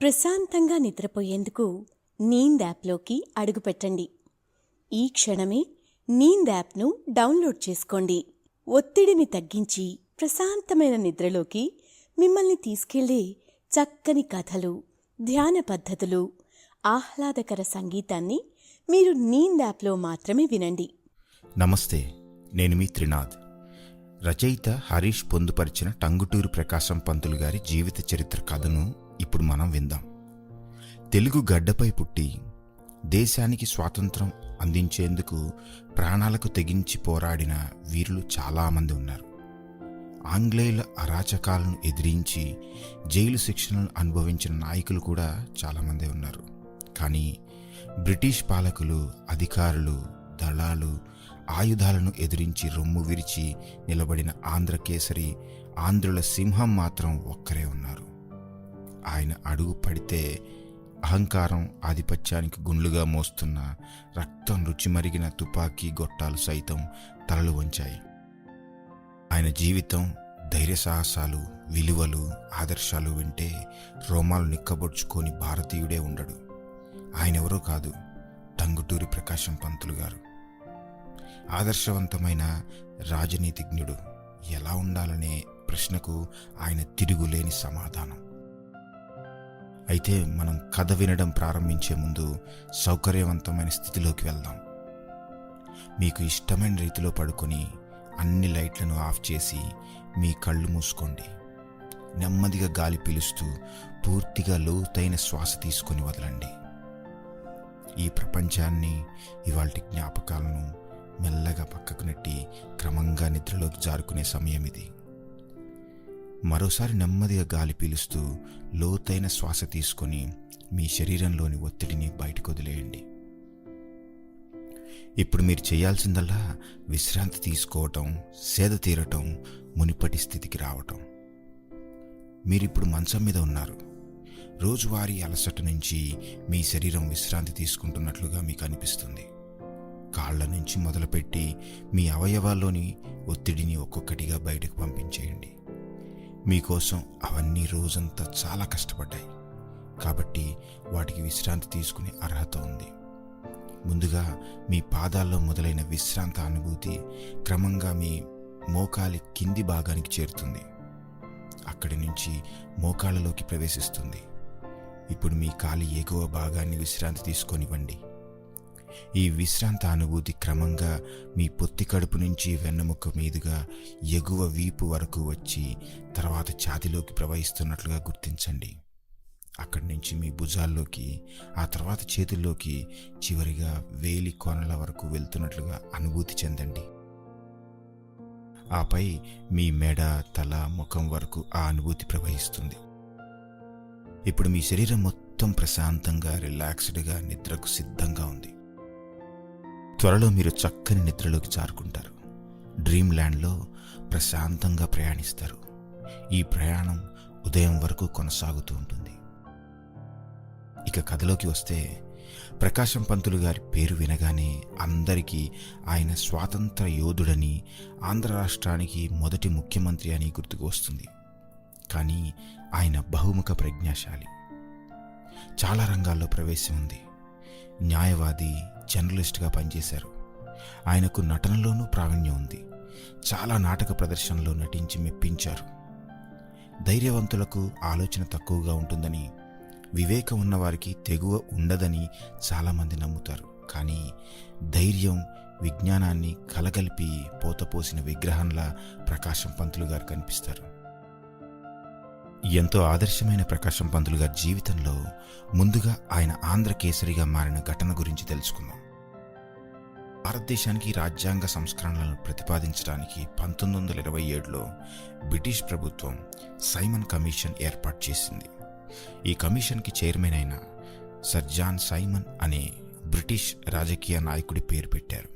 ప్రశాంతంగా నిద్రపోయేందుకు నీంద్ యాప్లోకి అడుగుపెట్టండి. ఈ క్షణమే నీంద్ యాప్ను డౌన్లోడ్ చేసుకోండి. ఒత్తిడిని తగ్గించి ప్రశాంతమైన నిద్రలోకి మిమ్మల్ని తీసుకెళ్లే చక్కని కథలు, ధ్యాన పద్ధతులు, ఆహ్లాదకర సంగీతాన్ని మీరు నీంద్ యాప్లో మాత్రమే వినండి. నమస్తే, నేను మీ త్రినాథ్. రచయిత హరీష్ పొందుపరిచిన టంగుటూరి ప్రకాశం పంతులు గారి జీవిత చరిత్ర కథను ఇప్పుడు మనం విందాం. తెలుగు గడ్డపై పుట్టి దేశానికి స్వాతంత్రం అందించేందుకు ప్రాణాలకు తెగించి పోరాడిన వీరులు చాలామంది ఉన్నారు. ఆంగ్లేయుల అరాచకాలను ఎదిరించి జైలు శిక్షణను అనుభవించిన నాయకులు కూడా చాలామంది ఉన్నారు. కానీ బ్రిటిష్ పాలకులు, అధికారులు, దళాలు ఆయుధాలను ఎదిరించి రొమ్ము విరిచి నిలబడిన ఆంధ్రకేసరి, ఆంధ్రుల సింహం మాత్రం ఒక్కరే ఉన్నారు. ఆయన అడుగు పడితే అహంకారం, ఆధిపత్యానికి గుండ్లుగా మోస్తున్న రక్తం రుచిమరిగిన తుపాకీ గొట్టాలు సైతం తలలు వంచాయి. ఆయన జీవితం, ధైర్య సాహసాలు, విలువలు, ఆదర్శాలు వింటే రోమాలు నిక్కబొడ్చుకొని భారతీయుడే ఉండడు. ఆయనెవరో కాదు, టంగుటూరి ప్రకాశం పంతులు గారు. ఆదర్శవంతమైన రాజనీతిజ్ఞుడు. ఎలా ఉండాలనే ప్రశ్నకు ఆయన తిరుగులేని సమాధానం. అయితే మనం కథ వినడం ప్రారంభించే ముందు సౌకర్యవంతమైన స్థితిలోకి వెళ్దాం. మీకు ఇష్టమైన రీతిలో పడుకొని అన్ని లైట్లను ఆఫ్ చేసి మీ కళ్ళు మూసుకోండి. నెమ్మదిగా గాలి పీలుస్తూ పూర్తిగా లోతైన శ్వాస తీసుకొని వదలండి. ఈ ప్రపంచాన్ని, ఇవాల్టి జ్ఞాపకాలను మెల్లగా పక్కకు నెట్టి క్రమంగా నిద్రలోకి జారుకునే సమయం ఇది. మరోసారి నెమ్మదిగా గాలి పీలుస్తూ లోతైన శ్వాస తీసుకొని మీ శరీరంలోని ఒత్తిడిని బయటకు వదిలేయండి. ఇప్పుడు మీరు చేయాల్సిందల్లా విశ్రాంతి తీసుకోవటం, సేద తీరటం, మునిపటి స్థితికి రావటం. మీరిప్పుడు మంచం మీద ఉన్నారు. రోజువారీ అలసట నుంచి మీ శరీరం విశ్రాంతి తీసుకుంటున్నట్లుగా మీకు అనిపిస్తుంది. కాళ్ల నుంచి మొదలుపెట్టి మీ అవయవాల్లోని ఒత్తిడిని ఒక్కొక్కటిగా బయటకు పంపించేయండి. మీకోసం అవన్నీ రోజంతా చాలా కష్టపడ్డాయి కాబట్టి వాటికి విశ్రాంతి తీసుకునే అర్హత ఉంది. ముందుగా మీ పాదాల్లో మొదలైన విశ్రాంత అనుభూతి క్రమంగా మీ మోకాలి కింది భాగానికి చేరుతుంది. అక్కడి నుంచి మోకాళ్ళలోకి ప్రవేశిస్తుంది. ఇప్పుడు మీ కాలి ఎగువ భాగాన్ని విశ్రాంతి తీసుకొనివ్వండి. ఈ విశ్రాంత అనుభూతి క్రమంగా మీ పొత్తి కడుపు నుంచి వెన్నెముక మీదుగా ఎగువ వీపు వరకు వచ్చి తర్వాత ఛాతీలోకి ప్రవహిస్తున్నట్లుగా గుర్తించండి. అక్కడి నుంచి మీ భుజాల్లోకి, ఆ తర్వాత చేతుల్లోకి, చివరిగా వేలి కొనల వరకు వెళ్తున్నట్లుగా అనుభూతి చెందండి. ఆపై మీ మెడ, తల, ముఖం వరకు ఆ అనుభూతి ప్రవహిస్తుంది. ఇప్పుడు మీ శరీరం మొత్తం ప్రశాంతంగా, రిలాక్స్డ్గా, నిద్రకు సిద్ధంగా ఉంది. త్వరలో మీరు చక్కని నిద్రలోకి జారుకుంటారు. డ్రీమ్ ల్యాండ్లో ప్రశాంతంగా ప్రయాణిస్తారు. ఈ ప్రయాణం ఉదయం వరకు కొనసాగుతూ ఉంటుంది. ఇక కథలోకి వస్తే, ప్రకాశం పంతులు గారి పేరు వినగానే అందరికీ ఆయన స్వాతంత్ర యోధుడని, ఆంధ్ర రాష్ట్రానికి మొదటి ముఖ్యమంత్రి అని గుర్తుకు వస్తుంది. కానీ ఆయన బహుముఖ ప్రజ్ఞాశాలి. చాలా రంగాల్లో ప్రవేశం ఉంది. న్యాయవాది, జర్నలిస్ట్గా పనిచేశారు. ఆయనకు నటనలోనూ ప్రావీణ్యం ఉంది. చాలా నాటక ప్రదర్శనలో నటించి మెప్పించారు. ధైర్యవంతులకు ఆలోచన తక్కువగా ఉంటుందని, వివేకం ఉన్నవారికి తెగువ ఉండదని చాలామంది నమ్ముతారు. కానీ ధైర్యం, విజ్ఞానాన్ని కలగలిపి పోతపోసిన విగ్రహంలా ప్రకాశం పంతులు గారు కనిపిస్తారు. ఎంతో ఆదర్శమైన ప్రకాశం పంతులు గారి జీవితంలో ముందుగా ఆయన ఆంధ్రకేసరిగా మారిన ఘటన గురించి తెలుసుకుందాం. భారతదేశానికి రాజ్యాంగ సంస్కరణలను ప్రతిపాదించడానికి 1927లో బ్రిటిష్ ప్రభుత్వం సైమన్ కమిషన్ ఏర్పాటు చేసింది. ఈ కమిషన్కి చైర్మన్ అయిన సర్ జాన్ సైమన్ అనే బ్రిటిష్ రాజకీయ నాయకుడి పేరు పెట్టారు.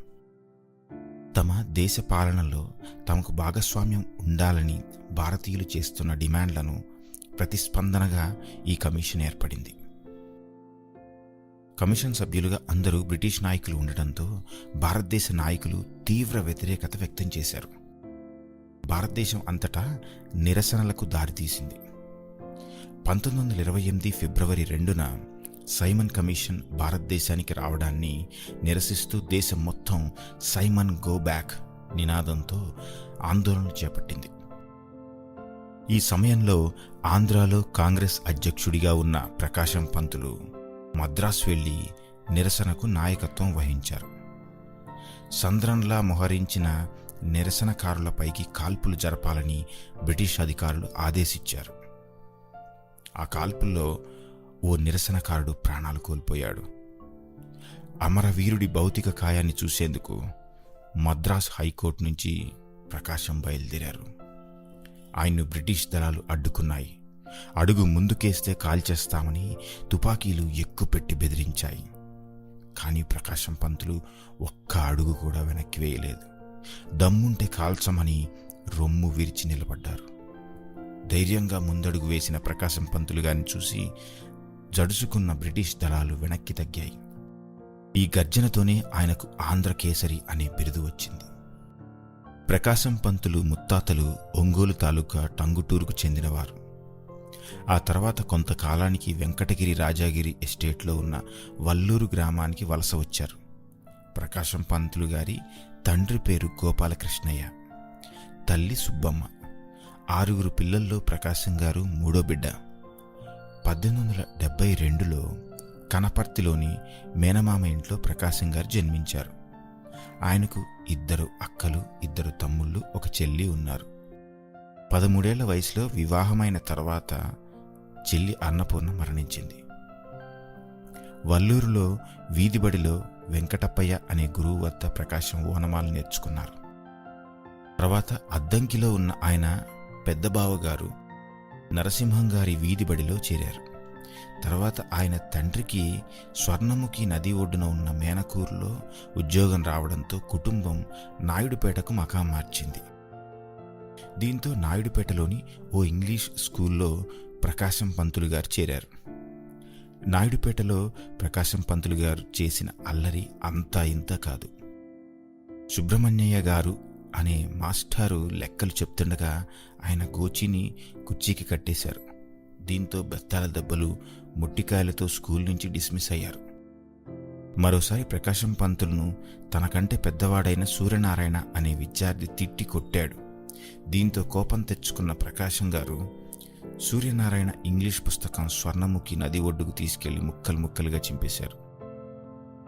తమ దేశ పాలనలో తమకు భాగస్వామ్యం ఉండాలని భారతీయులు చేస్తున్న డిమాండ్లను ప్రతిస్పందనగా ఈ కమిషన్ ఏర్పడింది. కమిషన్ సభ్యులుగా అందరూ బ్రిటిష్ నాయకులు ఉండటంతో భారతదేశ నాయకులు తీవ్ర వ్యతిరేకత వ్యక్తం చేశారు. భారతదేశం అంతటా నిరసనలకు దారితీసింది. 1928 ఫిబ్రవరి 2న సైమన్ కమిషన్ భారతదేశానికి రావడాన్ని నిరసిస్తూ దేశం మొత్తం సైమన్ గో బ్యాక్ నినాదంతో ఆందోళన చేపట్టింది. ఈ సమయంలో ఆంధ్రాలో కాంగ్రెస్ అధ్యక్షుడిగా ఉన్న ప్రకాశం పంతులు మద్రాసు వెళ్లి నిరసనకు నాయకత్వం వహించారు. సంద్రంలా మొహరించిన నిరసనకారులపైకి కాల్పులు జరపాలని బ్రిటిష్ అధికారులు ఆదేశించారు. ఆ కాల్పుల్లో ఓ నిరసనకారుడు ప్రాణాలు కోల్పోయాడు. అమరవీరుడి భౌతిక కాయాన్ని చూసేందుకు మద్రాసు హైకోర్టు నుంచి ప్రకాశం బయలుదేరారు. ఆయన్ను బ్రిటిష్ దళాలు అడ్డుకున్నాయి. అడుగు ముందుకేస్తే కాల్చేస్తామని తుపాకీలు ఎక్కుపెట్టి బెదిరించాయి. కానీ ప్రకాశం పంతులు ఒక్క అడుగు కూడా వెనక్కి వేయలేదు. దమ్ముంటే కాల్చమని రొమ్ము విరిచి నిలబడ్డారు. ధైర్యంగా ముందడుగు వేసిన ప్రకాశం పంతులు గారిని చూసి జడుసుకున్న బ్రిటిష్ దళాలు వెనక్కి తగ్గాయి. ఈ గర్జనతోనే ఆయనకు ఆంధ్రకేసరి అనే బిరుదు వచ్చింది. ప్రకాశం పంతులు ముత్తాతలు ఒంగోలు తాలూకా టంగుటూరుకు చెందినవారు. ఆ తర్వాత కొంతకాలానికి వెంకటగిరి రాజాగిరి ఎస్టేట్లో ఉన్న వల్లూరు గ్రామానికి వలస వచ్చారు. ప్రకాశం పంతులు గారి తండ్రి పేరు గోపాలకృష్ణయ్య, తల్లి సుబ్బమ్మ. 6 పిల్లల్లో ప్రకాశం గారు మూడో బిడ్డ. 1872లో కనపర్తిలోని మేనమామ ఇంట్లో ప్రకాశం గారు జన్మించారు. ఆయనకు 2 అక్కలు, 2 తమ్ముళ్ళు, 1 చెల్లి ఉన్నారు. 13 ఏళ్ల వయసులో వివాహమైన తర్వాత చెల్లి అన్నపూర్ణ మరణించింది. వల్లూరులో వీధిబడిలో వెంకటప్పయ్య అనే గురువు వద్ద ప్రకాశం ఓనమాలు నేర్చుకున్నారు. తర్వాత అద్దంకిలో ఉన్న ఆయన పెద్ద బావగారు నరసింహంగారి వీధిబడిలో చేరారు. తర్వాత ఆయన తండ్రికి స్వర్ణముఖి నది ఒడ్డున ఉన్న మేనకూరులో ఉద్యోగం రావడంతో కుటుంబం నాయుడుపేటకు మకాం మార్చింది. దీంతో నాయుడుపేటలోని ఓ ఇంగ్లీష్ స్కూల్లో ప్రకాశం పంతులు గారు చేరారు. నాయుడుపేటలో ప్రకాశం పంతులు గారు చేసిన అల్లరి అంతా ఇంత కాదు. సుబ్రహ్మణ్యయ్య గారు అనే మాస్టారు లెక్కలు చెప్తుండగా ఆయన గోచిని కుర్చీకి కట్టేశారు. దీంతో బెత్తాల దెబ్బలు, ముట్టికాయలతో స్కూల్ నుంచి డిస్మిస్ అయ్యారు. మరోసారి ప్రకాశం పంతులను తనకంటే పెద్దవాడైన సూర్యనారాయణ అనే విద్యార్థి తిట్టి కొట్టాడు. దీంతో కోపం తెచ్చుకున్న ప్రకాశం గారు సూర్యనారాయణ ఇంగ్లీష్ పుస్తకం స్వర్ణముఖి నది ఒడ్డుకు తీసుకెళ్లి ముక్కలు ముక్కలుగా చింపేశారు.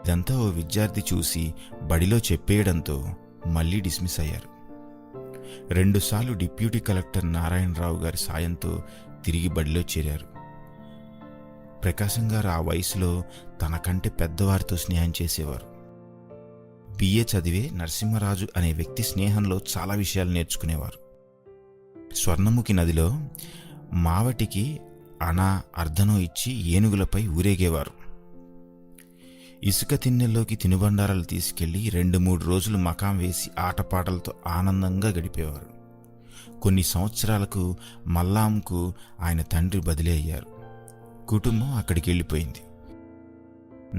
ఇదంతా ఓ విద్యార్థి చూసి బడిలో చెప్పేయడంతో మళ్లీ డిస్మిస్ అయ్యారు. 2 సార్లు డిప్యూటీ కలెక్టర్ నారాయణరావు గారి సాయంతో తిరిగి బడిలో చేరారు. ప్రకాశం గారు ఆ వయసులో తనకంటే పెద్దవారితో స్నేహం చేసేవారు. బిఏ చదివే నరసింహరాజు అనే వ్యక్తి స్నేహంలో చాలా విషయాలు నేర్చుకునేవారు. స్వర్ణముఖి నదిలో మావటికి అనా అర్ధనో ఇచ్చి ఏనుగులపై ఊరేగేవారు. ఇసుక తిన్నెల్లోకి తినుబండారాలు తీసుకెళ్లి 2-3 రోజులు మకాం వేసి ఆటపాటలతో ఆనందంగా గడిపేవారు. కొన్ని సంవత్సరాలకు మల్లాంకు ఆయన తండ్రి బదిలీ అయ్యారు. కుటుంబం అక్కడికి వెళ్ళిపోయింది.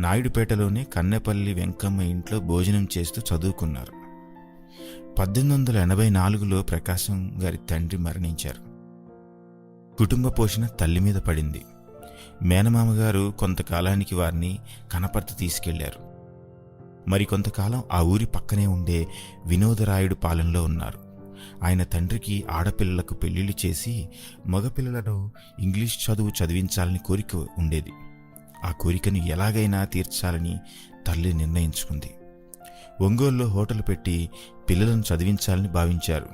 నాయుడుపేటలోనే కన్నెపల్లి వెంకమ్మ ఇంట్లో భోజనం చేస్తూ చదువుకున్నారు. 1884లో ప్రకాశం గారి తండ్రి మరణించారు. కుటుంబ పోషణ తల్లి మీద పడింది. మేనమామగారు కొంతకాలానికి వారిని కనపర్తి తీసుకెళ్లారు. మరికొంతకాలం ఆ ఊరి పక్కనే ఉండే వినోదరాయుడు పాలెంలో ఉన్నారు. ఆయన తండ్రికి ఆడపిల్లలకు పెళ్లిళ్లు చేసి మగపిల్లలను ఇంగ్లీష్ చదువు చదివించాలని కోరిక ఉండేది. ఆ కోరికను ఎలాగైనా తీర్చాలని తల్లి నిర్ణయించుకుంది. ఒంగోలులో హోటల్ పెట్టి పిల్లలను చదివించాలని భావించారు.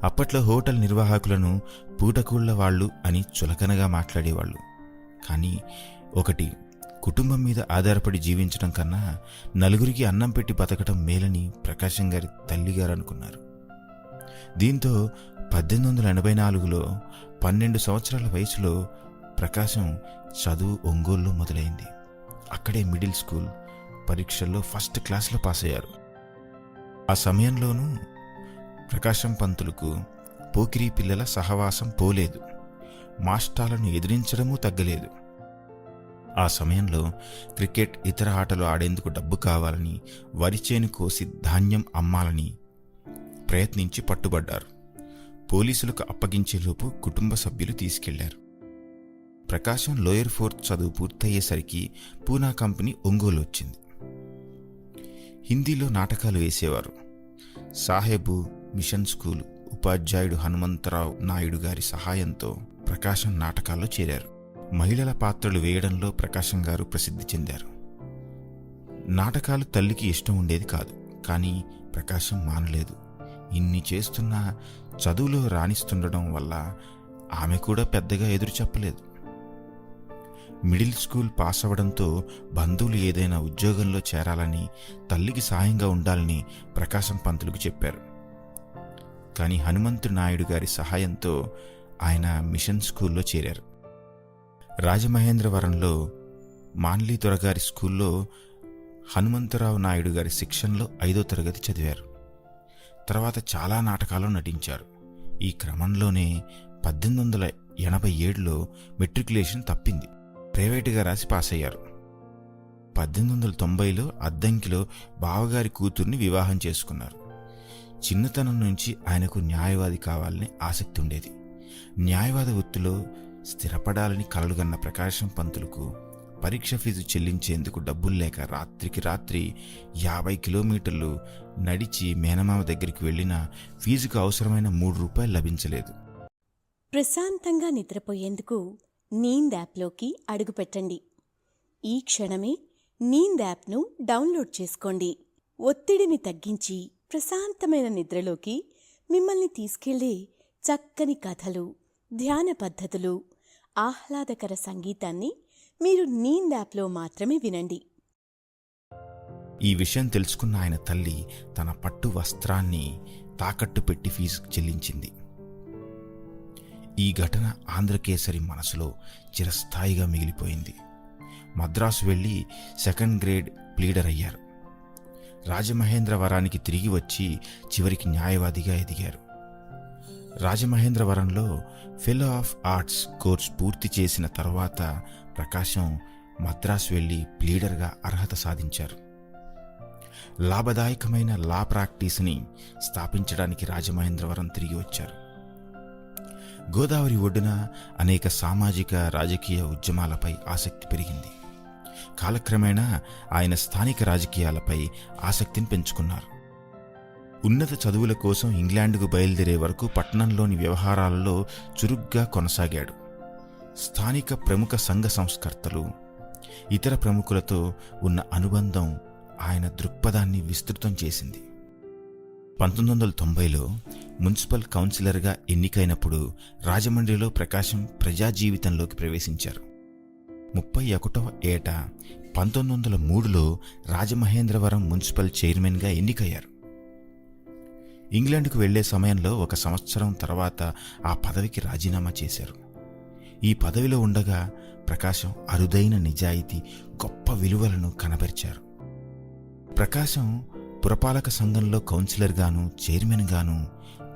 అప్పట్లో హోటల్ నిర్వాహకులను పూటకూళ్ల వాళ్ళు అని చులకనగా మాట్లాడేవాళ్ళు. కానీ ఒకటి, కుటుంబం మీద ఆధారపడి జీవించడం కన్నా నలుగురికి అన్నం పెట్టి బతకటం మేలని ప్రకాశం గారి తల్లిగారు అనుకున్నారు. దీంతో 1884లో 12 సంవత్సరాల వయసులో ప్రకాశం చదువు ఒంగోలులో మొదలైంది. అక్కడే మిడిల్ స్కూల్ పరీక్షల్లో ఫస్ట్ క్లాస్లో పాస్ అయ్యారు. ఆ సమయంలోనూ ప్రకాశం పంతులకు పోకిరీ పిల్లల సహవాసం పోలేదు. మాస్టాలను ఎదిరించడమూ తగ్గలేదు. ఆ సమయంలో క్రికెట్, ఇతర ఆటలు ఆడేందుకు డబ్బు కావాలని వరిచేను కోసి ధాన్యం అమ్మాలని ప్రయత్నించి పట్టుబడ్డారు. పోలీసులకు అప్పగించేలోపు కుటుంబ సభ్యులు తీసుకెళ్లారు. ప్రకాశం లోయర్ ఫోర్త్ చదువు పూర్తయ్యేసరికి పూనా కంపెనీ ఒంగోలు వచ్చింది. హిందీలో నాటకాలు వేసేవారు. సాహెబు మిషన్ స్కూల్ ఉపాధ్యాయుడు హనుమంతరావు నాయుడు గారి సహాయంతో ప్రకాశం నాటకాల్లో చేరారు. మహిళల పాత్రలు వేయడంలో ప్రకాశం గారు ప్రసిద్ధి చెందారు. నాటకాలు తల్లికి ఇష్టం ఉండేది కాదు, కానీ ప్రకాశం మానలేదు. ఇన్ని చేస్తున్నా చదువులో రాణిస్తుండడం వల్ల ఆమె కూడా పెద్దగా ఎదురు చెప్పలేదు. మిడిల్ స్కూల్ పాస్ అవడంతో బంధువులు ఏదైనా ఉద్యోగంలో చేరాలని, తల్లికి సాయంగా ఉండాలని ప్రకాశం పంతులకు చెప్పారు. కానీ హనుమంతు నాయుడు గారి సహాయంతో ఆయన మిషన్ స్కూల్లో చేరారు. రాజమహేంద్రవరంలో మాన్లీ దొరగారి స్కూల్లో హనుమంతరావు నాయుడు గారి శిక్షణలో 5వ తరగతి చదివారు. తర్వాత చాలా నాటకాల్లో నటించారు. ఈ క్రమంలోనే 1887లో మెట్రికులేషన్ తప్పింది. ప్రైవేటుగా రాసి పాస్ అయ్యారు. 1890లో అద్దంకిలో బావగారి కూతుర్ని వివాహం చేసుకున్నారు. చిన్నతనం నుంచి ఆయనకు న్యాయవాది కావాలని ఆసక్తి ఉండేది. న్యాయవాద వృత్తిలో స్థిరపడాలని కలలుగన్న ప్రకాశం పంతులకు పరీక్ష ఫీజు చెల్లించేందుకు డబ్బులు లేక రాత్రికి రాత్రి 50 కిలోమీటర్లు నడిచి మేనమామ దగ్గరికి వెళ్ళినా ఫీజుకు అవసరమైన ₹3 లభించలేదు. ప్రశాంతంగా నిద్రపోయేందుకు నీంద్ యాప్లోకి అడుగుపెట్టండి. ఈ క్షణమే నీంద్ యాప్ను డౌన్లోడ్ చేసుకోండి. ఒత్తిడిని తగ్గించి ప్రశాంతమైన నిద్రలోకి మిమ్మల్ని తీసుకెళ్లే చక్కని కథలు, ధ్యాన పద్ధతులు, ఆహ్లాదకర సంగీతాన్ని మీరు నీంద్ యాప్లో మాత్రమే వినండి. ఈ విషయం తెలుసుకున్న ఆయన తల్లి తన పట్టు వస్త్రాన్ని తాకట్టు పెట్టి ఫీజు చెల్లించింది. ఈ ఘటన ఆంధ్రకేసరి మనసులో చిరస్థాయిగా మిగిలిపోయింది. మద్రాసు వెళ్ళి 2nd గ్రేడ్ ప్లీడర్ అయ్యారు. రాజమహేంద్రవరానికి తిరిగి వచ్చి చివరికి న్యాయవాదిగా ఎదిగారు. రాజమహేంద్రవరంలో ఫెలో ఆఫ్ ఆర్ట్స్ కోర్స్ పూర్తి చేసిన తర్వాత ప్రకాశం మద్రాసు వెళ్ళి ప్లీడర్గా అర్హత సాధించారు. లాభదాయకమైన లా ప్రాక్టీస్ని స్థాపించడానికి రాజమహేంద్రవరం తిరిగి వచ్చారు. గోదావరి ఒడ్డున అనేక సామాజిక రాజకీయ ఉద్యమాలపై ఆసక్తి పెరిగింది. కాలక్రమేణా ఆయన స్థానిక రాజకీయాలపై ఆసక్తిని పెంచుకున్నారు. ఉన్నత చదువుల కోసం ఇంగ్లాండ్కు బయలుదేరే వరకు పట్టణంలోని వ్యవహారాలలో చురుగ్గా కొనసాగాడు. స్థానిక ప్రముఖ సంఘ సంస్కర్తలు, ఇతర ప్రముఖులతో ఉన్న అనుబంధం ఆయన దృక్పథాన్ని విస్తృతం చేసింది. 1990లో మున్సిపల్ కౌన్సిలర్గా ఎన్నికైనప్పుడు రాజమండ్రిలో ప్రకాశం ప్రజా జీవితంలోకి ప్రవేశించారు. 31వ ఏట 1903లో రాజమహేంద్రవరం మున్సిపల్ చైర్మన్గా ఎన్నికయ్యారు. ఇంగ్లాండ్కు వెళ్లే సమయంలో 1 సంవత్సరం తర్వాత ఆ పదవికి రాజీనామా చేశారు. ఈ పదవిలో ఉండగా ప్రకాశం అరుదైన నిజాయితీ, గొప్ప విలువలను కనబరిచారు. ప్రకాశం పురపాలక సంఘంలో కౌన్సిలర్గాను, చైర్మన్గాను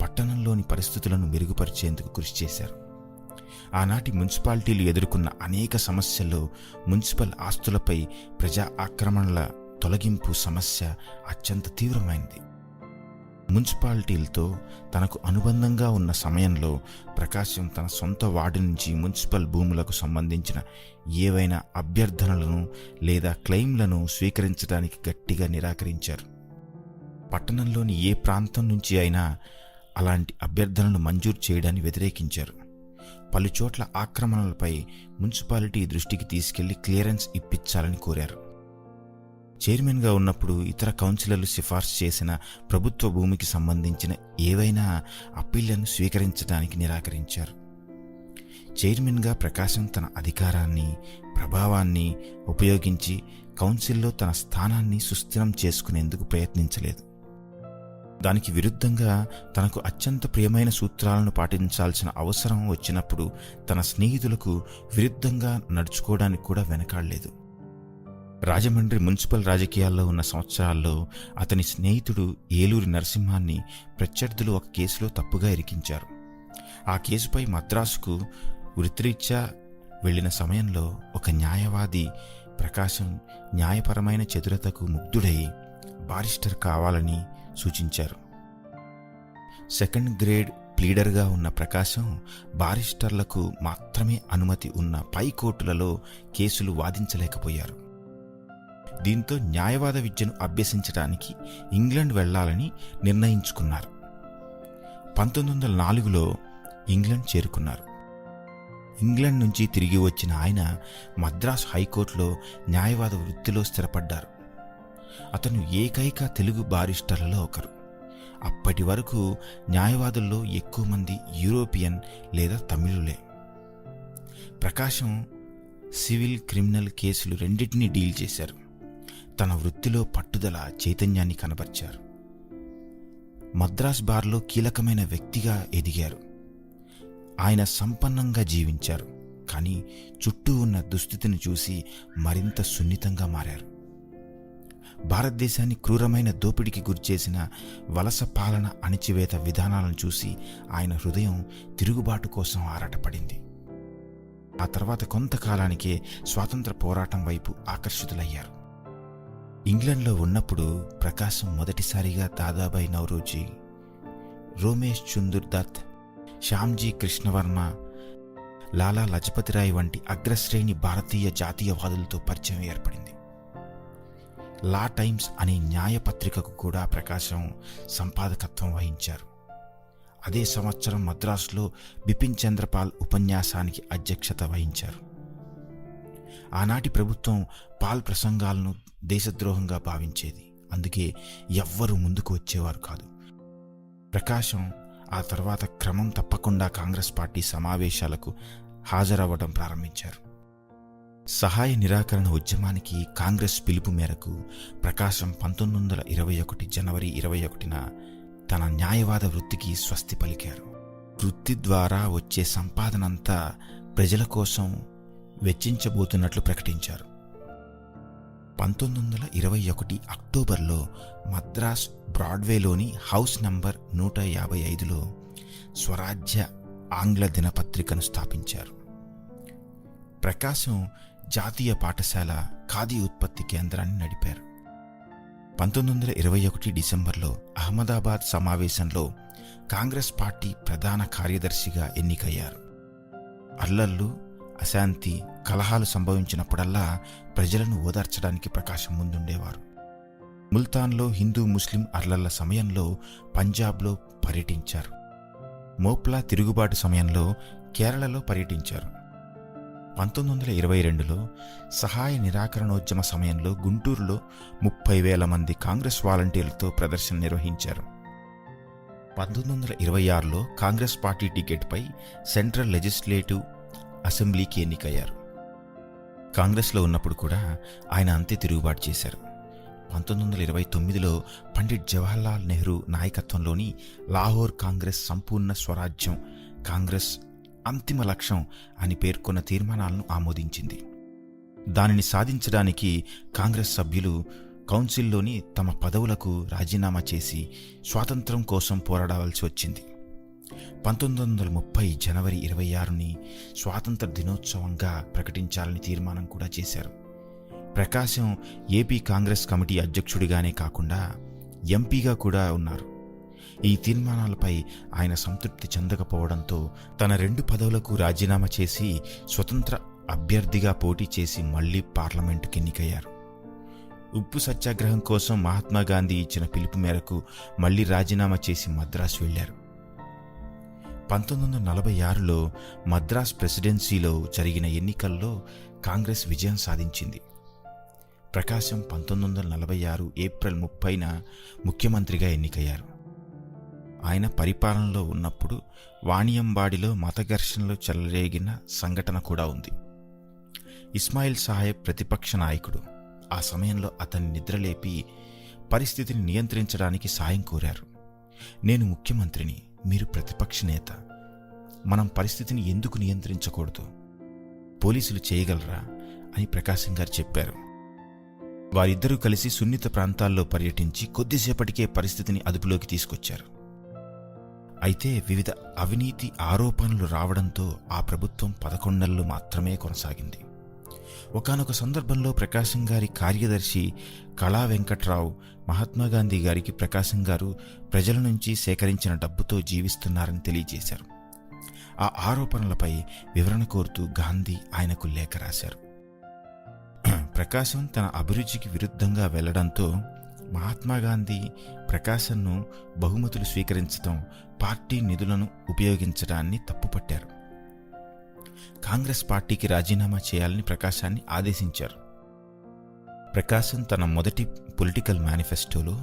పట్టణంలోని పరిస్థితులను మెరుగుపరిచేందుకు కృషి చేశారు. ఆనాటి మున్సిపాలిటీలు ఎదుర్కొన్న అనేక సమస్యల్లో మున్సిపల్ ఆస్తులపై ప్రజా ఆక్రమణల తొలగింపు సమస్య అత్యంత తీవ్రమైంది. మున్సిపాలిటీలతో తనకు అనుబంధంగా ఉన్న సమయంలో ప్రకాశం తన సొంత వార్డు నుంచి మున్సిపల్ భూములకు సంబంధించిన ఏవైనా అభ్యర్థనలను లేదా క్లెయిమ్లను స్వీకరించడానికి గట్టిగా నిరాకరించారు. పట్టణంలోని ఏ ప్రాంతం నుంచి అయినా అలాంటి అభ్యర్థనలు మంజూరు చేయడాన్ని వ్యతిరేకించారు. పలుచోట్ల ఆక్రమణలపై మున్సిపాలిటీ దృష్టికి తీసుకెళ్లి క్లియరెన్స్ ఇప్పించాలని కోరారు. చైర్మన్గా ఉన్నప్పుడు ఇతర కౌన్సిలర్లు సిఫార్సు చేసిన ప్రభుత్వ భూమికి సంబంధించిన ఏవైనా అప్పీళ్లను స్వీకరించడానికి నిరాకరించారు. చైర్మన్గా ప్రకాశం తన అధికారాన్ని, ప్రభావాన్ని ఉపయోగించి కౌన్సిల్లో తన స్థానాన్ని సుస్థిరం చేసుకునేందుకు ప్రయత్నించలేదు. దానికి విరుద్ధంగా తనకు అత్యంత ప్రియమైన సూత్రాలను పాటించాల్సిన అవసరం వచ్చినప్పుడు తన స్నేహితులకు విరుద్ధంగా నడుచుకోవడానికి కూడా వెనకాడలేదు. రాజమండ్రి మున్సిపల్ రాజకీయాల్లో ఉన్న సంవత్సరాల్లో అతని స్నేహితుడు ఏలూరి నరసింహాన్ని ప్రత్యర్థులు ఒక కేసులో తప్పుగా ఇరికించారు. ఆ కేసుపై మద్రాసుకు వృత్తిరీత్యా వెళ్లిన సమయంలో ఒక న్యాయవాది ప్రకాశం న్యాయపరమైన చతురతకు ముగ్ధుడై బారిస్టర్ కావాలని సూచించారు. 2nd గ్రేడ్ ప్లీడర్గా ఉన్న ప్రకాశం బారిస్టర్లకు మాత్రమే అనుమతి ఉన్న పై కోర్టులలో కేసులు వాదించలేకపోయారు. దీంతో న్యాయవాద విద్యను అభ్యసించడానికి ఇంగ్లాండ్ వెళ్లాలని నిర్ణయించుకున్నారు. 1904లో ఇంగ్లాండ్ చేరుకున్నారు. ఇంగ్లాండ్ నుంచి తిరిగి వచ్చిన ఆయన మద్రాసు హైకోర్టులో న్యాయవాద వృత్తిలో స్థిరపడ్డారు. అతను ఏకైక తెలుగు బారిస్టర్లలో ఒకరు. అప్పటి వరకు న్యాయవాదుల్లో ఎక్కువ మంది యూరోపియన్ లేదా తమిళులే. ప్రకాశం సివిల్, క్రిమినల్ కేసులు రెండింటినీ డీల్ చేశారు. తన వృత్తిలో పట్టుదల, చైతన్యాన్ని కనబర్చారు. మద్రాస్ బార్లో కీలకమైన వ్యక్తిగా ఎదిగారు. ఆయన సంపన్నంగా జీవించారు, కానీ చుట్టూ ఉన్న దుస్థితిని చూసి మరింత సున్నితంగా మారారు. భారతదేశాన్ని క్రూరమైన దోపిడీకి గురిచేసిన వలస పాలన, అణిచివేత విధానాలను చూసి ఆయన హృదయం తిరుగుబాటు కోసం ఆరాటపడింది. ఆ తర్వాత కొంతకాలానికే స్వాతంత్ర పోరాటం వైపు ఆకర్షితులయ్యారు. ఇంగ్లండ్లో ఉన్నప్పుడు ప్రకాశం మొదటిసారిగా దాదాబాయి నౌరోజీ, రోమేష్ చంద్ర దత్, శ్యామ్జీ కృష్ణవర్మ, లాలా లజపతిరాయ్ వంటి అగ్రశ్రేణి భారతీయ జాతీయవాదులతో పరిచయం ఏర్పడింది. లా టైమ్స్ అనే న్యాయ పత్రికకు కూడా ప్రకాశం సంపాదకత్వం వహించారు. అదే సంవత్సరం మద్రాసులో బిపిన్ చంద్రపాల్ ఉపన్యాసానికి అధ్యక్షత వహించారు. ఆనాటి ప్రభుత్వం పాల్ ప్రసంగాలను దేశద్రోహంగా భావించేది. అందుకే ఎవ్వరూ ముందుకు వచ్చేవారు కాదు. ప్రకాశం ఆ తర్వాత క్రమం తప్పకుండా కాంగ్రెస్ పార్టీ సమావేశాలకు హాజరవ్వడం ప్రారంభించారు. సహాయ నిరాకరణ ఉద్యమానికి కాంగ్రెస్ పిలుపు మేరకు ప్రకాశం 1921 జనవరి 21న తన న్యాయవాద వృత్తికి స్వస్తి పలికారు. వృత్తి ద్వారా వచ్చే సంపాదనంతా ప్రజల కోసం వెచ్చించబోతున్నట్లు ప్రకటించారు. 1921 అక్టోబర్లో మద్రాస్ బ్రాడ్వేలోని హౌస్ నంబర్ 155లో స్వరాజ్య ఆంగ్ల దినపత్రికను స్థాపించారు. ప్రకాశం జాతీయ పాఠశాల, ఖాదీ ఉత్పత్తి కేంద్రాన్ని నడిపారు. 1921 డిసెంబర్లో అహ్మదాబాద్ సమావేశంలో కాంగ్రెస్ పార్టీ ప్రధాన కార్యదర్శిగా ఎన్నికయ్యారు. అల్లర్లు, అశాంతి, కలహాలు సంభవించినప్పుడల్లా ప్రజలను ఓదార్చడానికి ప్రకాశం ముందుండేవారు. ముల్తాన్లో హిందూ ముస్లిం అల్లర్ల సమయంలో పంజాబ్లో పర్యటించారు. మోప్లా తిరుగుబాటు సమయంలో కేరళలో పర్యటించారు. 1922లో సహాయ నిరాకరణోద్యమ సమయంలో గుంటూరులో 30,000 మంది కాంగ్రెస్ వాలంటీర్లతో ప్రదర్శన నిర్వహించారు. 1926లో కాంగ్రెస్ పార్టీ టికెట్పై సెంట్రల్ లెజిస్లేటివ్ అసెంబ్లీకి ఎన్నికయ్యారు. కాంగ్రెస్లో ఉన్నప్పుడు కూడా ఆయన అంతే తిరుగుబాటు చేశారు. 1929లో పండిట్ జవహర్లాల్ నెహ్రూ నాయకత్వంలోని లాహోర్ కాంగ్రెస్ సంపూర్ణ స్వరాజ్యం కాంగ్రెస్ అంతిమ లక్ష్యం అని పేర్కొన్న తీర్మానాలను ఆమోదించింది. దానిని సాధించడానికి కాంగ్రెస్ సభ్యులు కౌన్సిల్లోని తమ పదవులకు రాజీనామా చేసి స్వాతంత్రం కోసం పోరాడవలసి వచ్చింది. 1930 జనవరి 26ని స్వాతంత్ర దినోత్సవంగా ప్రకటించాలని తీర్మానం కూడా చేశారు. ప్రకాశం ఏపీ కాంగ్రెస్ కమిటీ అధ్యక్షుడిగానే కాకుండా ఎంపీగా కూడా ఉన్నారు. ఈ తీర్మానాలపై ఆయన సంతృప్తి చెందకపోవడంతో తన 2 పదవులకు రాజీనామా చేసి స్వతంత్ర అభ్యర్థిగా పోటీ చేసి మళ్లీ పార్లమెంటుకి ఎన్నికయ్యారు. ఉప్పు సత్యాగ్రహం కోసం మహాత్మాగాంధీ ఇచ్చిన పిలుపు మేరకు మళ్లీ రాజీనామా చేసి మద్రాసు వెళ్లారు. 1946లో మద్రాస్ ప్రెసిడెన్సీలో జరిగిన ఎన్నికల్లో కాంగ్రెస్ విజయం సాధించింది. ప్రకాశం 1946 ఏప్రిల్ 30న ముఖ్యమంత్రిగా ఎన్నికయ్యారు. ఆయన పరిపాలనలో ఉన్నప్పుడు వాణియంబాడిలో మత ఘర్షణలు చెలరేగిన సంఘటన కూడా ఉంది. ఇస్మాయిల్ సాహెబ్ ప్రతిపక్ష నాయకుడు. ఆ సమయంలో అతన్ని నిద్రలేపి పరిస్థితిని నియంత్రించడానికి సాయం కోరారు. నేను ముఖ్యమంత్రిని, మీరు ప్రతిపక్ష నేత, మనం పరిస్థితిని ఎందుకు నియంత్రించకూడదు? పోలీసులు చేయగలరా అని ప్రకాశం గారు చెప్పారు. వారిద్దరూ కలిసి సున్నిత ప్రాంతాల్లో పర్యటించి కొద్దిసేపటికే పరిస్థితిని అదుపులోకి తీసుకొచ్చారు. అయితే వివిధ అవినీతి ఆరోపణలు రావడంతో ఆ ప్రభుత్వం 11 నెలలు మాత్రమే కొనసాగింది. ఒకానొక సందర్భంలో ప్రకాశం గారి కార్యదర్శి కళా వెంకట్రావు మహాత్మాగాంధీ గారికి ప్రకాశం గారు ప్రజల నుంచి సేకరించిన డబ్బుతో జీవిస్తున్నారని తెలియజేశారు. ఆ ఆరోపణలపై వివరణ కోరుతూ గాంధీ ఆయనకు లేఖ రాశారు. ప్రకాశం తన అభిరుచికి విరుద్ధంగా వెళ్లడంతో మహాత్మాగాంధీ ప్రకాశంను బహుమతులు స్వీకరించడం, పార్టీ నిధులను ఉపయోగించడాన్ని తప్పుపట్టారు. కాంగ్రెస్ పార్టీకి రాజీనామా చేయాలని ప్రకాశాన్ని ఆదేశించారు. ప్రకాశం తన మొదటి పొలిటికల్ మేనిఫెస్టోలో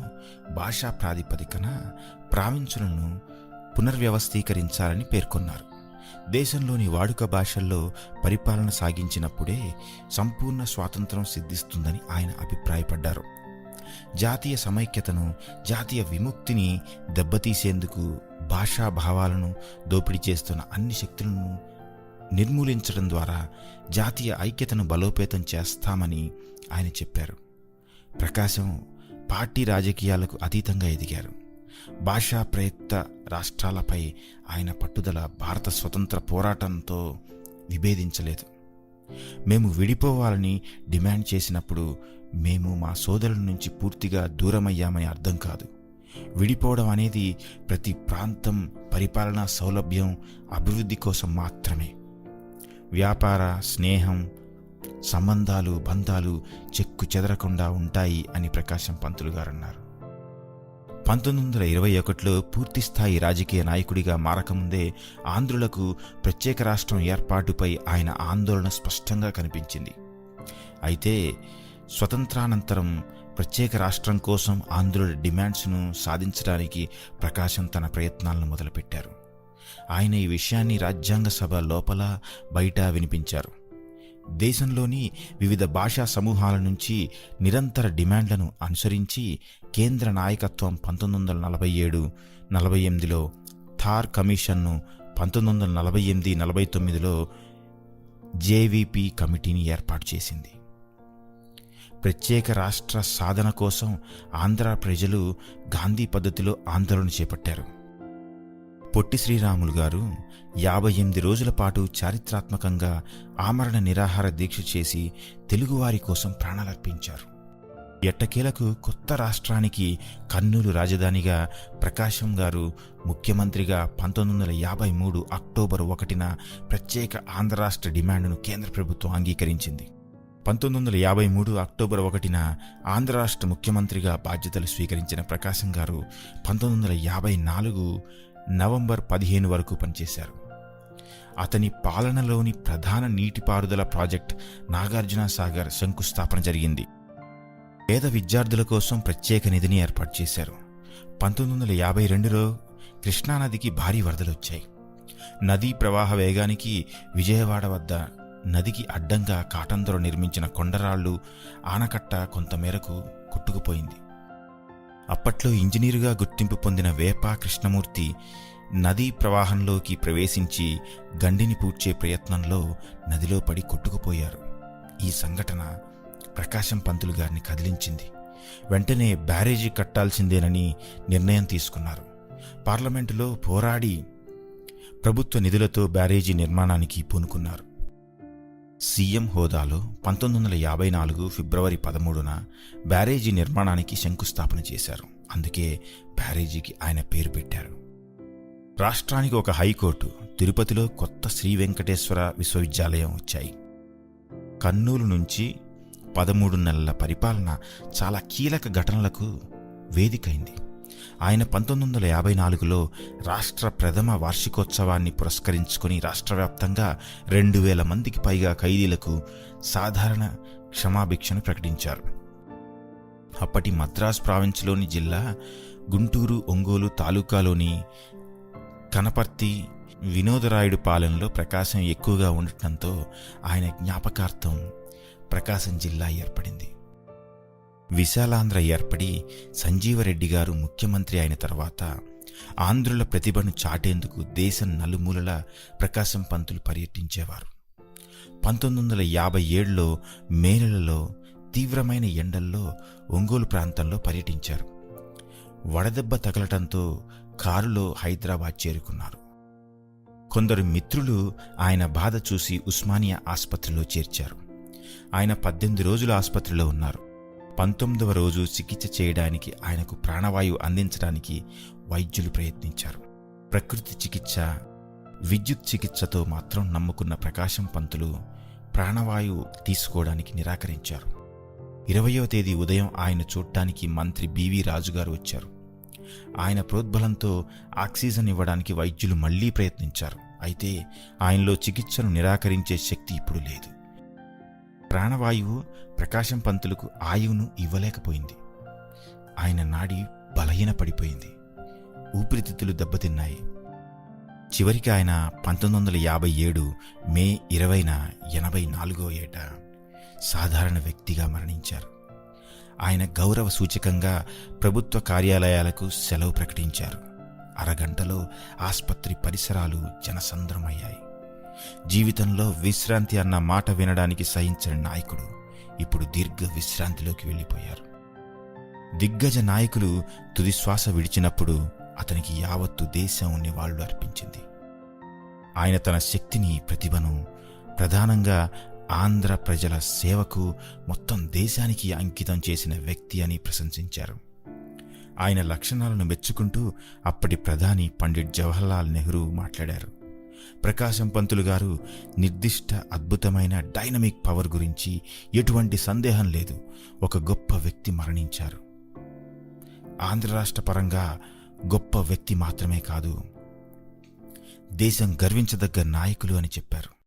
భాషా ప్రాతిపదికన ప్రావిన్సులను పునర్వ్యవస్థీకరించాలని పేర్కొన్నారు. దేశంలోని వాడుక భాషల్లో పరిపాలన సాగించినప్పుడే సంపూర్ణ స్వాతంత్రం సిద్ధిస్తుందని ఆయన అభిప్రాయపడ్డారు. జాతీయ సమైక్యతను, జాతీయ విముక్తిని దెబ్బతీసేందుకు భాషా భావాలను దోపిడీ చేస్తున్న అన్ని శక్తులను నిర్మూలించడం ద్వారా జాతీయ ఐక్యతను బలోపేతం చేస్తామని ఆయన చెప్పారు. ప్రకాశం పార్టీ రాజకీయాలకు అతీతంగా ఎదిగారు. భాషా ప్రయుక్త రాష్ట్రాలపై ఆయన పట్టుదల భారత స్వతంత్ర పోరాటంతో విభేదించలేదు. మేము విడిపోవాలని డిమాండ్ చేసినప్పుడు మేము మా సోదరుల నుంచి పూర్తిగా దూరమయ్యామని అర్థం కాదు. విడిపోవడం అనేది ప్రతి ప్రాంతం పరిపాలనా సౌలభ్యం, అభివృద్ధి కోసం మాత్రమే. వ్యాపార, స్నేహం, సంబంధాలు, బంధాలు చెక్కు చెదరకుండా ఉంటాయి అని ప్రకాశం పంతులు గారు అన్నారు. 1921లో పూర్తిస్థాయి రాజకీయ నాయకుడిగా మారకముందే ఆంధ్రులకు ప్రత్యేక రాష్ట్రం ఏర్పాటుపై ఆయన ఆందోళన స్పష్టంగా కనిపించింది. అయితే స్వతంత్రానంతరం ప్రత్యేక రాష్ట్రం కోసం ఆంధ్రుల డిమాండ్స్ను సాధించడానికి ప్రకాశం తన ప్రయత్నాలను మొదలుపెట్టారు. ఆయన ఈ విషయాన్ని రాజ్యాంగ సభ లోపల బయట వినిపించారు. దేశంలోని వివిధ భాషా సమూహాల నుంచి నిరంతర డిమాండ్లను అనుసరించి కేంద్ర నాయకత్వం 1947-48లో థార్ కమిషన్ను, 1948-49లో జేవీపీ కమిటీని ఏర్పాటు చేసింది. ప్రత్యేక రాష్ట్ర సాధన కోసం ఆంధ్ర ప్రజలు గాంధీ పద్ధతిలో ఆందోళన చేపట్టారు. పొట్టి శ్రీరాములు గారు 58 రోజుల పాటు చారిత్రాత్మకంగా ఆమరణ నిరాహార దీక్ష చేసి తెలుగువారి కోసం ప్రాణాలర్పించారు. ఎట్టకేలకు కొత్త రాష్ట్రానికి కర్నూలు రాజధానిగా, ప్రకాశం గారు ముఖ్యమంత్రిగా 1953 అక్టోబర్ 1న ప్రత్యేక ఆంధ్ర రాష్ట్ర డిమాండ్ను కేంద్ర ప్రభుత్వం అంగీకరించింది. 1953 అక్టోబర్ 1న ఆంధ్ర రాష్ట్ర ముఖ్యమంత్రిగా బాధ్యతలు స్వీకరించిన ప్రకాశం గారు 1954 నవంబర్ 15 వరకు పనిచేశారు. అతని పాలనలోని ప్రధాన నీటిపారుదల ప్రాజెక్ట్ నాగార్జున సాగర్ శంకుస్థాపన జరిగింది. పేద విద్యార్థుల కోసం ప్రత్యేక నిధిని ఏర్పాటు చేశారు. 1952లో కృష్ణానదికి భారీ వరదలొచ్చాయి. నదీ ప్రవాహ వేగానికి విజయవాడ వద్ద నదికి అడ్డంగా కాటందొర నిర్మించిన కొండరాళ్లు, ఆనకట్ట కొంతమేరకు కొట్టుకుపోయింది. అప్పట్లో ఇంజనీరుగా గుర్తింపు పొందిన వేప కృష్ణమూర్తి నదీ ప్రవాహంలోకి ప్రవేశించి గండిని పూడ్చే ప్రయత్నంలో నదిలో పడి కొట్టుకుపోయారు. ఈ సంఘటన ప్రకాశం పంతులు గారిని కదిలించింది. వెంటనే బ్యారేజీ కట్టాల్సిందేనని నిర్ణయం తీసుకున్నారు. పార్లమెంటులో పోరాడి ప్రభుత్వ నిధులతో బ్యారేజీ నిర్మాణానికి పూనుకున్నారు. సీఎం హోదాలో 1954 ఫిబ్రవరి 13న బ్యారేజీ నిర్మాణానికి శంకుస్థాపన చేశారు. అందుకే బ్యారేజీకి ఆయన పేరు పెట్టారు. రాష్ట్రానికి ఒక హైకోర్టు, తిరుపతిలో కొత్త శ్రీ వెంకటేశ్వర విశ్వవిద్యాలయం వచ్చాయి. కర్నూలు నుంచి 13 నెలల పరిపాలన చాలా కీలక ఘటనలకు వేదికైంది. ఆయన 1954లో రాష్ట్ర ప్రథమ వార్షికోత్సవాన్ని పురస్కరించుకుని రాష్ట్రవ్యాప్తంగా 2000 మందికి పైగా ఖైదీలకు సాధారణ క్షమాభిక్షను ప్రకటించారు. అప్పటి మద్రాస్ ప్రావిన్స్లోని జిల్లా గుంటూరు, ఒంగోలు తాలూకాలోని కనపర్తి, వినోదరాయుడు పాలెంలో ప్రకాశం ఎక్కువగా ఉండటంతో ఆయన జ్ఞాపకార్థం ప్రకాశం జిల్లా ఏర్పడింది. విశాలాంధ్ర ఏర్పడి సంజీవరెడ్డి గారు ముఖ్యమంత్రి అయిన తర్వాత ఆంధ్రుల ప్రతిభను చాటేందుకు దేశం నలుమూలలా ప్రకాశం పంతులు పర్యటించేవారు. 1957లో మే నెలలో తీవ్రమైన ఎండల్లో ఒంగోలు ప్రాంతంలో పర్యటించారు. వడదెబ్బ తగలటంతో కారులో హైదరాబాద్ చేరుకున్నారు. కొందరు మిత్రులు ఆయన బాధ చూసి ఉస్మానియా ఆసుపత్రిలో చేర్చారు. ఆయన 18 రోజులు ఆసుపత్రిలో ఉన్నారు. 19వ రోజు చికిత్స చేయడానికి, ఆయనకు ప్రాణవాయువు అందించడానికి వైద్యులు ప్రయత్నించారు. ప్రకృతి చికిత్స, విద్యుత్ చికిత్సతో మాత్రం నమ్ముకున్న ప్రకాశం పంతులు ప్రాణవాయువు తీసుకోవడానికి నిరాకరించారు. 20వ తేదీ ఉదయం ఆయన చూడ్డానికి మంత్రి బివి రాజుగారు వచ్చారు. ఆయన ప్రోద్బలంతో ఆక్సిజన్ ఇవ్వడానికి వైద్యులు మళ్లీ ప్రయత్నించారు. అయితే ఆయనలో చికిత్సను నిరాకరించే శక్తి ఇప్పుడు లేదు. ప్రాణవాయువు ప్రకాశం పంతులకు ఆయువును ఇవ్వలేకపోయింది. ఆయన నాడి బలహీన పడిపోయింది. ఊపిరితిత్తులు దెబ్బతిన్నాయి. చివరికి ఆయన 1957 మే 20న 84వ ఏట సాధారణ వ్యక్తిగా మరణించారు. ఆయన గౌరవ సూచకంగా ప్రభుత్వ కార్యాలయాలకు సెలవు ప్రకటించారు. అరగంటలో ఆస్పత్రి పరిసరాలు జనసంద్రమయ్యాయి. జీవితంలో విశ్రాంతి అన్న మాట వినడానికి సహించని నాయకుడు ఇప్పుడు దీర్ఘ విశ్రాంతిలోకి వెళ్ళిపోయారు. దిగ్గజ నాయకులు తుదిశ్వాస విడిచినప్పుడు అతనికి యావత్తు దేశం నివాళులు అర్పించింది. ఆయన తన శక్తిని, ప్రతిభను ప్రధానంగా ఆంధ్ర ప్రజల సేవకు, మొత్తం దేశానికి అంకితం చేసిన వ్యక్తి అని ప్రశంసించారు. ఆయన లక్షణాలను మెచ్చుకుంటూ అప్పటి ప్రధాని పండిట్ జవహర్లాల్ నెహ్రూ మాట్లాడారు. ప్రకాశం పంతులు గారు నిర్దిష్ట, అద్భుతమైన డైనమిక్ పవర్ గురించి ఎటువంటి సందేహం లేదు. ఒక గొప్ప వ్యక్తి మరణించారు. ఆంధ్ర రాష్ట్ర పరంగా గొప్ప వ్యక్తి మాత్రమే కాదు, దేశం గర్వించదగ్గ నాయకులు అని చెప్పారు.